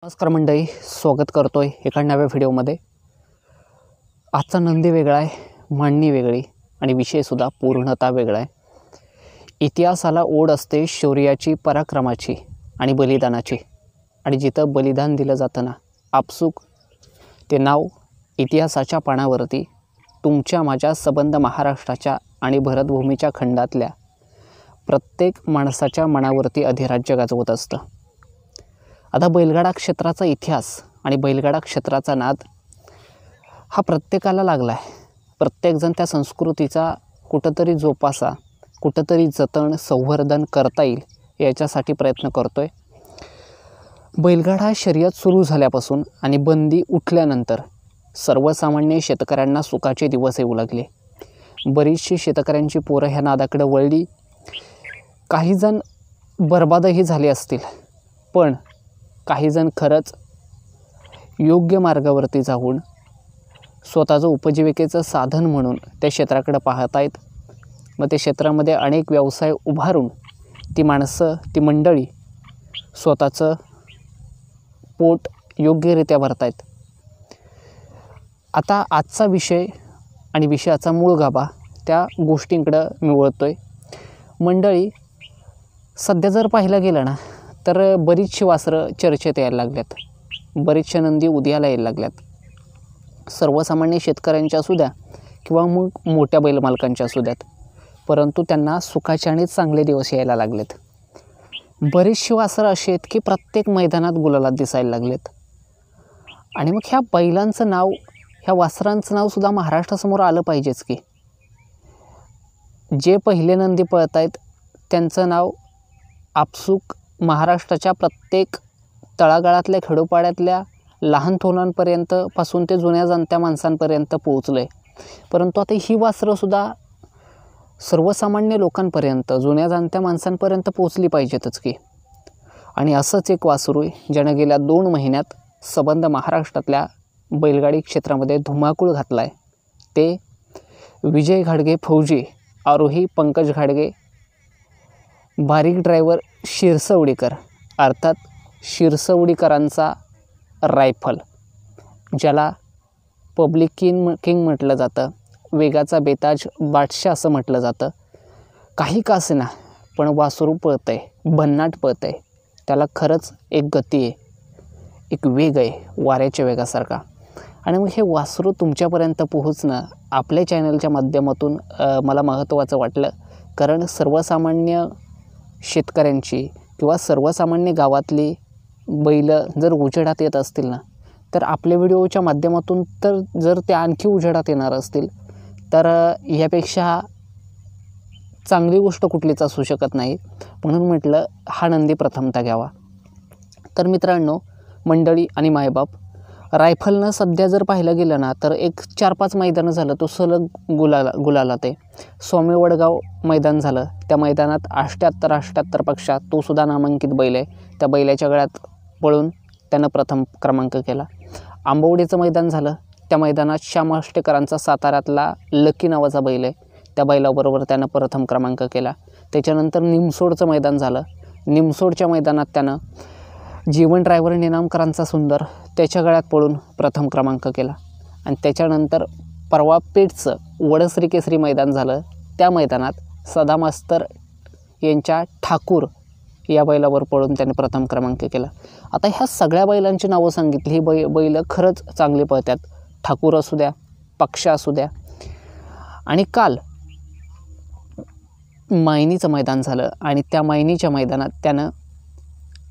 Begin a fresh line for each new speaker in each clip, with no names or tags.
नमस्कार मंडळी, स्वागत करतोय एका नव्या व्हिडिओमध्ये। आजचा नंदी वेगळा आहे, मांडणी वेगळी आणि विषयसुद्धा पूर्णतः वेगळा आहे। इतिहासाला ओढ असते शौर्याची, पराक्रमाची आणि बलिदानाची, आणि जिथं बलिदान दिलं जातं ना, आपसूक ते नाव इतिहासाच्या पानावरती तुमच्या माझ्या संबंध महाराष्ट्राच्या आणि भरतभूमीच्या खंडातल्या प्रत्येक माणसाच्या मनावरती अधिराज्य गाजवत असतं। आता बैलगाडा क्षेत्राचा इतिहास आणि बैलगाडा क्षेत्राचा नाद हा प्रत्येकाला लागला आहे। प्रत्येकजण त्या संस्कृतीचा कुठंतरी जोपासा, कुठंतरी जतन, संवर्धन करता येईल याच्यासाठी प्रयत्न करतोय। बैलगाडा शर्यत सुरू झाल्यापासून आणि बंदी उठल्यानंतर सर्वसामान्य शेतकऱ्यांना सुखाचे दिवस येऊ लागले। बरीचशी शेतकऱ्यांची पोरं ह्या नादाकडे वळली, काही जण बर्बादही झाले असतील, पण काही जण खरंच योग्य मार्गावरती जाऊन स्वतःचं उपजीविकेचं साधन म्हणून त्या क्षेत्राकडे पाहत आहेत। मग त्या क्षेत्रामध्ये अनेक व्यवसाय उभारून ती माणसं, ती मंडळी स्वतःचं पोट योग्यरित्या भरतायत। आता आजचा विषय आणि विषयाचा मूळ गाभा त्या गोष्टींकडं मी वळतोय। मंडळी, सध्या जर पाहिलं गेलं ना, तर बरीचशी वासरं चर्चेत यायला लागल्यात, बरीचशा नंदी उदयाला यायला लागल्यात। सर्वसामान्य शेतकऱ्यांच्या असू द्या किंवा मग मोठ्या बैलमालकांच्या असू द्यात, परंतु त्यांना सुखाचे आणि चांगले दिवस यायला लागलेत। बरीचशी वासरं अशी आहेत की प्रत्येक मैदानात गुलालात दिसायला लागलेत, आणि मग ह्या बैलांचं नाव, ह्या वासरांचं नावसुद्धा महाराष्ट्रासमोर आलं पाहिजेच की। जे पहिले नंदी पळत आहेत त्यांचं नाव आपसूक महाराष्ट्राच्या प्रत्येक तळागाळातल्या, खेडोपाड्यातल्या लहान थोरांपर्यंत पासून ते जुन्या जाणत्या माणसांपर्यंत पोहोचलं आहे। परंतु आता ही वासरंसुद्धा सर्वसामान्य लोकांपर्यंत, जुन्या जाणत्या माणसांपर्यंत पोहोचली पाहिजेतच की। आणि असंच एक वासरू आहे ज्यानं गेल्या 2 महिन्यात संबंध महाराष्ट्रातल्या बैलगाडी क्षेत्रामध्ये धुमाकूळ घातला आहे। ते विजय घाडगे फौजी, आरोही पंकज घाडगे, बारीक ड्रायव्हर शिरसवडीकर, अर्थात शिरसवडीकरांचा रायफल, ज्याला पब्लिक किंग म्हटलं जातं, वेगाचा बेताज बादशाह असं म्हटलं जातं। काही का असेना, पण वासरू पळतं आहे, भन्नाट पळतं आहे, त्याला खरंच एक गती आहे, एक वेग आहे वाऱ्याच्या वेगासारखा। आणि मग हे वासरू तुमच्यापर्यंत पोहोचणं आपल्या चॅनलच्या माध्यमातून मला महत्त्वाचं वाटलं, कारण सर्वसामान्य शेतकऱ्यांची किंवा सर्वसामान्य गावातली बैल जर उजेडात येत असतील ना, तर आपल्या व्हिडिओच्या माध्यमातून तर जर ते आणखी उजेडात येणार असतील, तर यापेक्षा चांगली गोष्ट कुठलीच असू शकत नाही। म्हणून म्हटलं हा नंदी प्रथमतः घ्यावा। तर मित्रांनो, मंडळी आणि मायबाप, रायफलनं सध्या जर पाहिलं गेलं ना, तर एक 4-5 मैदानं झालं तो सलग गुलालात आहे। स्वामी वडगाव मैदान झालं, त्या मैदानात 78 पक्षात तो सुद्धा नामांकित बैल आहे। त्या बैलाच्या गळ्यात पळून त्यानं प्रथम क्रमांक केला। आंबवडीचं मैदान झालं, त्या मैदानात श्याम आष्टेकरांचा साताऱ्यातला लकी नावाचा बैल आहे, त्या बैलाबरोबर त्यानं प्रथम क्रमांक केला। त्याच्यानंतर निमसोडचं मैदान झालं, निमसोडच्या मैदानात त्यानं जीवन ड्रायव्हर निनामकरांचा सुंदर, त्याच्या गळ्यात पळून प्रथम क्रमांक केला। आणि त्याच्यानंतर परवा पेठचं वडसरी केसरी मैदान झालं, त्या मैदानात सदा मास्तर यांच्या ठाकूर या बैलावर पळून त्याने प्रथम क्रमांक केला। आता ह्या सगळ्या बैलांची नावं सांगितली, ही बैल खरंच चांगली पळतात, ठाकूर असू द्या, पक्षा असू द्या। आणि काल मायनीचं मैदान झालं, आणि त्या मायनीच्या मैदानात त्यानं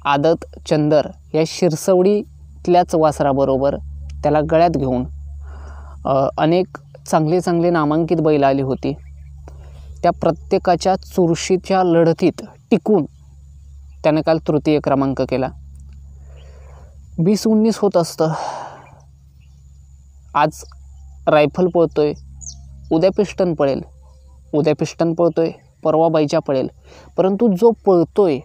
आदत चंदर या शिरसवडीतल्याच वासराबरोबर त्याला गळ्यात घेऊन अनेक चांगले नामांकित बैल आली होती, त्या प्रत्येकाच्या चुरशीच्या लढतीत टिकून त्याने काल तृतीय क्रमांक केला। 20-19 होत असतं। आज रायफल पळतोय, उद्या पिस्टन पळेल, उद्या पिस्टन पळतोय, परवा बैजा पळेल, परंतु जो पळतोय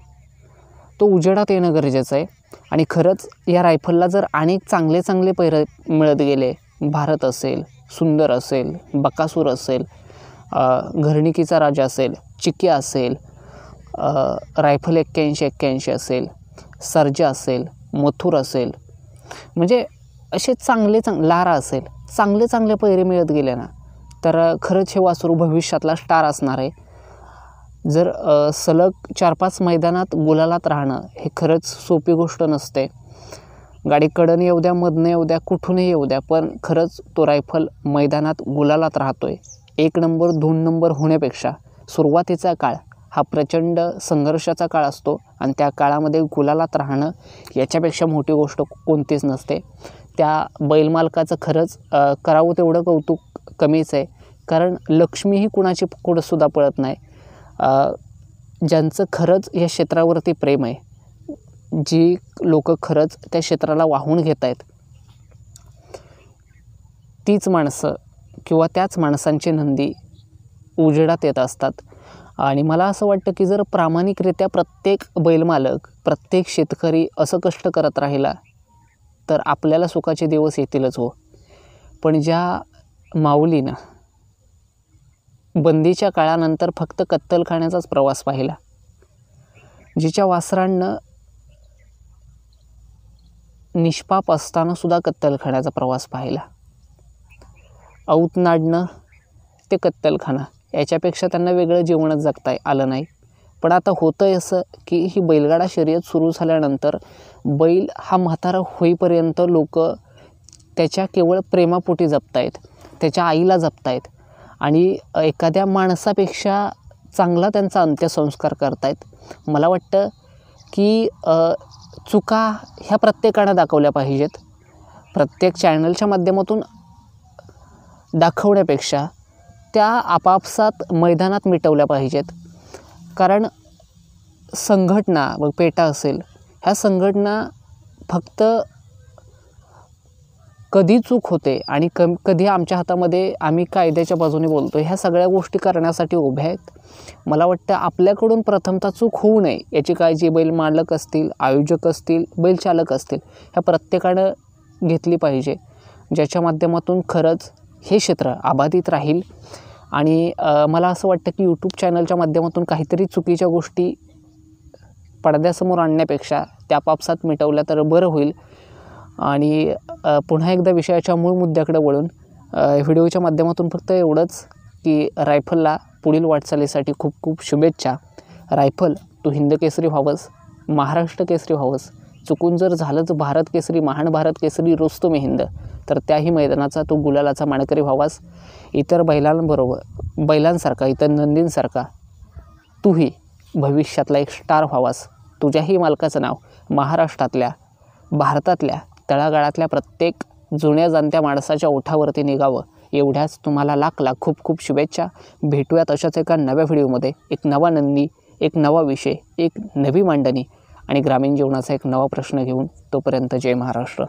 तो उजेडात येणं गरजेचं आहे। आणि खरंच या रायफलला जर अनेक चांगले पैर मिळत गेले, भारत असेल, सुंदर असेल, बकासूर असेल, घरणिकीचा राजा असेल, चिक्या असेल, रायफल 81 असेल, सर्जा असेल, मथुर असेल, म्हणजे असे लारा असेल, चांगले पैरे मिळत गेले ना तर खरंच हे वासरू भविष्यातला स्टार असणार आहे. जर सलग 4-5 मैदानात गुलालात राहणं हे खरंच सोपी गोष्ट नसते. गाडी कडन येऊ द्या, मधनं येऊ द्या, कुठूनही येऊ द्या, पण खरंच तो रायफल मैदानात गुलालात राहतोय. 1 नंबर 2 नंबर होण्यापेक्षा सुरुवातीचा काळ हा प्रचंड संघर्षाचा काळ असतो आणि त्या काळामध्ये गुलालात राहणं याच्यापेक्षा मोठी गोष्ट कोणतीच नसते. त्या बैलमालकाचं खरंच करावं तेवढं कौतुक कमीच आहे, कारण लक्ष्मी ही कुणाची कुठंसुद्धा पळत नाही. ज्यांचं खरंच या क्षेत्रावरती प्रेम आहे, जी लोक खरंच त्या क्षेत्राला वाहून घेत आहेत, तीच माणसं किंवा त्याच माणसांची नंदी उजेडात येत असतात. आणि मला असं वाटतं की जर प्रामाणिकरित्या प्रत्येक बैलमालक, प्रत्येक शेतकरी असं कष्ट करत राहिला तर आपल्याला सुखाचे दिवस येतीलच हो. पण ज्या माऊलीनं बंदीच्या काळानंतर फक्त कत्तलखान्याचाच प्रवास पाहिला, जिच्या वासरांनं निष्पाप असताना सुद्धा कत्तलखान्याचा प्रवास पाहिला, औतनाडनं ते कत्तलखाना, याच्यापेक्षा त्यांना वेगळं जीवनच जगता आलं नाही. पण आता होतं असं की ही बैलगाडा शर्यत सुरू झाल्यानंतर बैल हा म्हातारा होईपर्यंत लोक त्याच्या केवळ प्रेमापोटी जपतायत, त्याच्या आईला जपतायत आणि एखाद्या माणसापेक्षा चांगला त्यांचा अंत्यसंस्कार करतायत. मला वाटतं की चुका ह्या प्रत्येकानं दाखवल्या पाहिजेत. प्रत्येक चॅनलच्या माध्यमातून दाखवण्यापेक्षा त्या आपापसात मैदानात मिटवल्या पाहिजेत. कारण संघटना, मग पेटा असेल, ह्या संघटना फक्त कधी चूक होते आणि कधी आमच्या हातामध्ये आम्ही कायद्याच्या बाजूने बोलतो, ह्या सगळ्या गोष्टी करण्यासाठी उभ्या आहेत. मला वाटतं आपल्याकडून प्रथमतः चूक होऊ नये याची काळजी बैल मालक असतील, आयोजक असतील, बैलचालक असतील, ह्या प्रत्येकानं घेतली पाहिजे, ज्याच्या माध्यमातून खरंच हे क्षेत्र अबाधित राहील. आणि मला असं वाटतं की यूट्यूब चॅनलच्या माध्यमातून काहीतरी चुकीच्या गोष्टी पडद्यासमोर आणण्यापेक्षा त्या आपापसात मिटवल्या तर बरं होईल. आणि पुन्हा एकदा विषयाच्या मूळ मुद्द्याकडे वळून व्हिडिओच्या माध्यमातून फक्त एवढंच की रायफलला पुढील वाटचालीसाठी खूप खूप शुभेच्छा. रायफल, तू हिंद केसरी व्हावंस, महाराष्ट्र केसरी व्हावंस. चुकून जर झालंच भारत केसरी, महान भारत केसरी रोज तुम्ही हिंद, तर त्याही मैदानाचा तू गुलालाचा मानकरी व्हावास. इतर बैलांसारखा, इतर नंदींसारखा तूही भविष्यातला एक स्टार व्हावास. तुझ्याही मालकाचं नाव महाराष्ट्रातल्या, भारतातल्या तळागाळातल्या प्रत्येक जुन्या जाणत्या माणसाच्या ओठावरती निघावं, एवढ्याच तुम्हाला लाख खूप खूप शुभेच्छा. भेटूयात अशाच एका नव्या व्हिडिओमध्ये, एक नवा नंदी, एक नवा विषय, एक नवी मांडणी आणि ग्रामीण जीवनाचा एक नवा प्रश्न घेऊन. तोपर्यंत जय महाराष्ट्र.